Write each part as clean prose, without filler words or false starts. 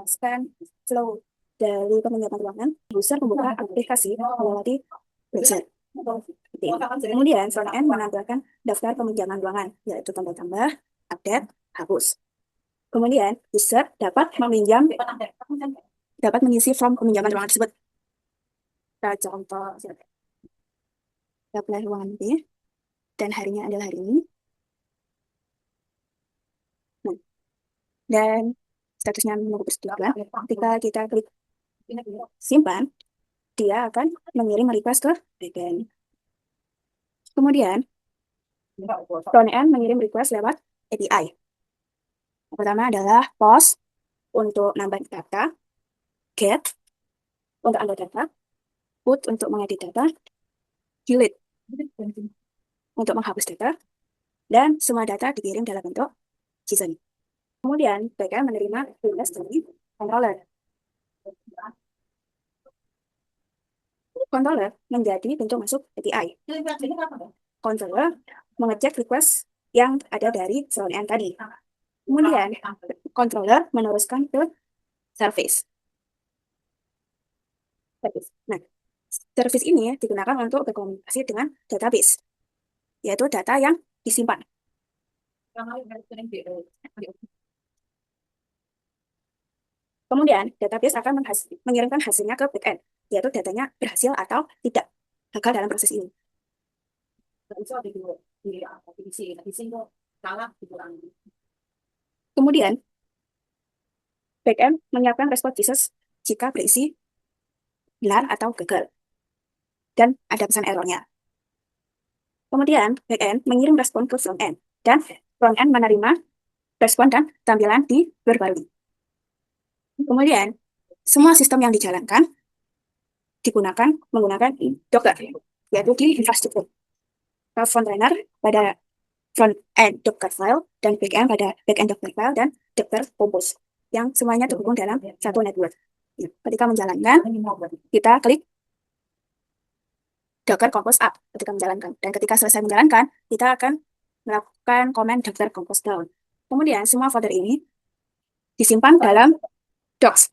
menjelaskan flow dari peminjaman ruangan. User membuka aplikasi melewati browser. Kemudian front-end menampilkan daftar peminjaman ruangan, yaitu tambah-tambah, update, hapus. Kemudian user dapat mengisi form peminjaman ruangan tersebut. Kita contoh, apply ruangan B, dan harinya adalah hari ini. Nah, dan statusnya menunggu persetujuan. Ketika kita klik simpan, dia akan mengirim request ke backend. Kemudian, front-end mengirim request lewat API. Yang pertama adalah post untuk nambah data, get untuk ambil data, put untuk mengedit data, delete untuk menghapus data, dan semua data dikirim dalam bentuk JSON. Kemudian, backend menerima request dari controller. Controller menjadi pintu masuk API. Controller mengecek request yang ada dari front-end tadi. Kemudian, controller meneruskan ke service. Nah, service ini digunakan untuk berkomunikasi dengan database, yaitu data yang disimpan. Kemudian, database akan mengirimkan hasilnya ke backend, yaitu datanya berhasil atau tidak gagal dalam proses ini. Kemudian, backend menyiapkan respon Jesus jika berisi benar atau gagal, dan ada pesan errornya. Kemudian, backend mengirim respon ke frontend, dan frontend menerima respon dan tampilan diperbarui. Kemudian, semua sistem yang dijalankan digunakan menggunakan Docker, yaitu di infrastruktur. Frontliner pada front-end Docker file, dan back-end pada back-end Docker file, dan Docker Compose, yang semuanya terhubung dalam satu network. Ketika menjalankan, kita klik Docker Compose up ketika menjalankan. Dan ketika selesai menjalankan, kita akan melakukan command Docker Compose down. Kemudian, semua folder ini disimpan dalam docs.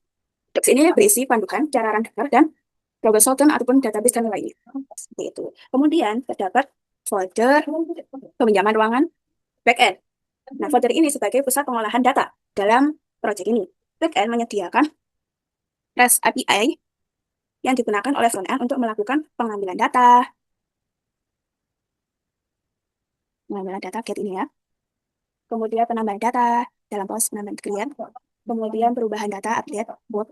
Docs ini berisi panduan cara run Docker dan progress token ataupun database dan lainnya. Seperti itu. Kemudian, terdapat folder peminjaman ruangan backend. Nah, folder ini sebagai pusat pengolahan data dalam proyek ini. Backend menyediakan REST API yang digunakan oleh frontend untuk melakukan pengambilan data. Pengambilan data get ini ya. Kemudian penambahan data dalam proses penambahan klien. Kemudian perubahan data update, boot,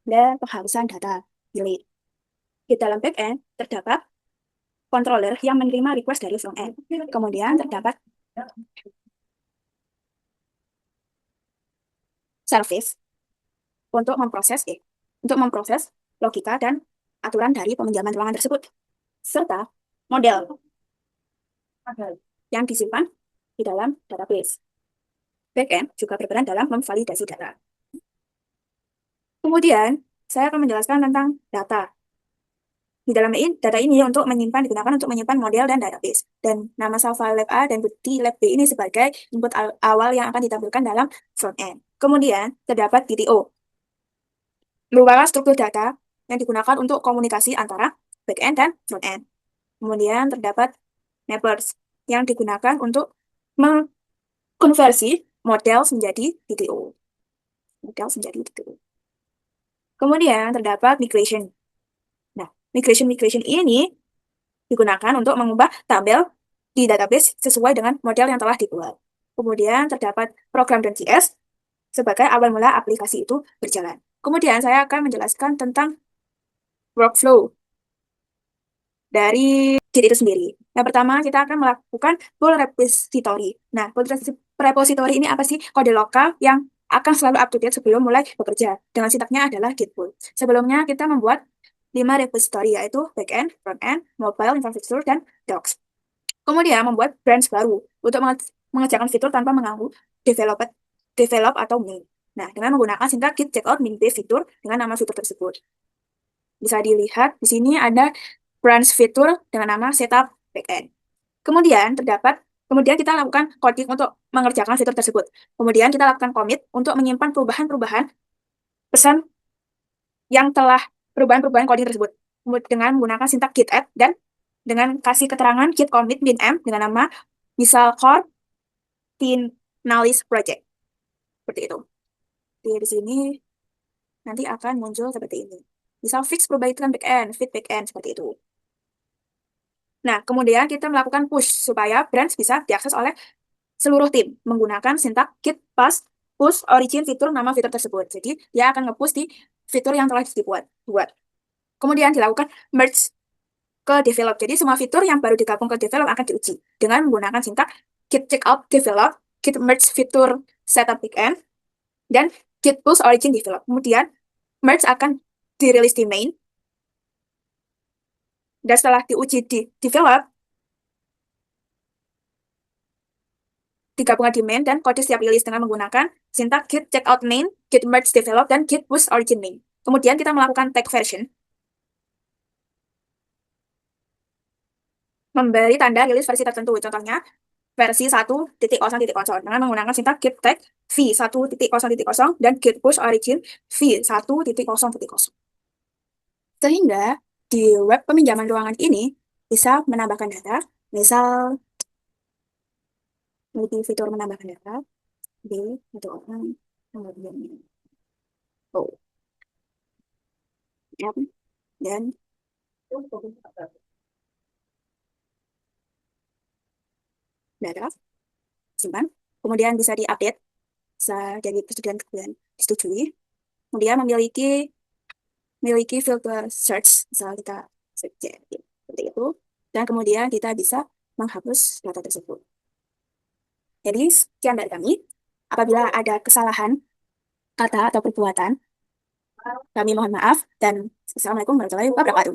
dan penghapusan data delete. Di dalam backend terdapat controller yang menerima request dari frontend. Kemudian terdapat service untuk memproses logika dan aturan dari peminjaman ruangan tersebut, serta model yang disimpan di dalam database. Backend juga berperan dalam memvalidasi data. Kemudian, saya akan menjelaskan tentang data. Di dalam data ini digunakan untuk menyimpan model dan database. Dan nama Salva Lab A dan Bukti Lab B ini sebagai input awal yang akan ditampilkan dalam front-end. Kemudian, terdapat DTO, merupakan struktur data yang digunakan untuk komunikasi antara back-end dan front-end. Kemudian terdapat mappers yang digunakan untuk mengkonversi model menjadi DTO. Kemudian terdapat migration. Nah, migration ini digunakan untuk mengubah tabel di database sesuai dengan model yang telah dibuat. Kemudian terdapat program.js sebagai awal mula aplikasi itu berjalan. Kemudian saya akan menjelaskan tentang workflow dari JIT itu sendiri. Yang pertama, kita akan melakukan pull repository. Nah, pull repository ini apa sih? Kode lokal yang akan selalu up to date sebelum mulai bekerja. Dengan sintaknya adalah git pull. Sebelumnya, kita membuat 5 repository, yaitu backend, frontend, mobile, infrastructure, dan docs. Kemudian, membuat branch baru untuk mengerjakan fitur tanpa mengganggu develop atau main. Nah, dengan menggunakan sintak git checkout min fitur dengan nama fitur tersebut. Bisa dilihat di sini ada branch fitur dengan nama setup backend. Kemudian kita lakukan coding untuk mengerjakan fitur tersebut. Kemudian kita lakukan commit untuk menyimpan perubahan-perubahan pesan yang telah perubahan-perubahan coding tersebut dengan menggunakan sintak git add dan dengan kasih keterangan git commit bin m dengan nama misal core finalis project. Seperti itu. Di sini nanti akan muncul seperti ini. Misal fix perbaikan backend, fit backend, seperti itu. Nah, kemudian kita melakukan push supaya branch bisa diakses oleh seluruh tim menggunakan sintak git pass push origin fitur nama fitur tersebut. Jadi, dia akan nge-push di fitur yang telah dibuat. Kemudian dilakukan merge ke develop. Jadi, semua fitur yang baru digabung ke develop akan diuji dengan menggunakan sintak git checkout develop, git merge fitur setup backend, dan git push origin develop. Kemudian, merge akan dirilis di main, dan setelah diuji di develop, digabungkan di main dan kode siap rilis dengan menggunakan sintak git checkout main, git merge develop, dan git push origin main. Kemudian kita melakukan tag version, memberi tanda rilis versi tertentu. Contohnya, versi 1.0.0 dengan menggunakan sintak git tag v1.0.0 dan git push origin v1.0.0. Sehingga di web peminjaman ruangan ini bisa menambahkan data, misal memiliki fitur menambahkan data di satu orang kemudian oh ya, dan data simpan, kemudian bisa diupdate, bisa jadi persetujuan kemudian disetujui, kemudian memiliki filter search, misal kita search seperti itu, dan kemudian kita bisa menghapus data tersebut. Jadi sekian dari kami. Apabila ada kesalahan kata atau perbuatan, kami mohon maaf dan assalamualaikum warahmatullahi wabarakatuh.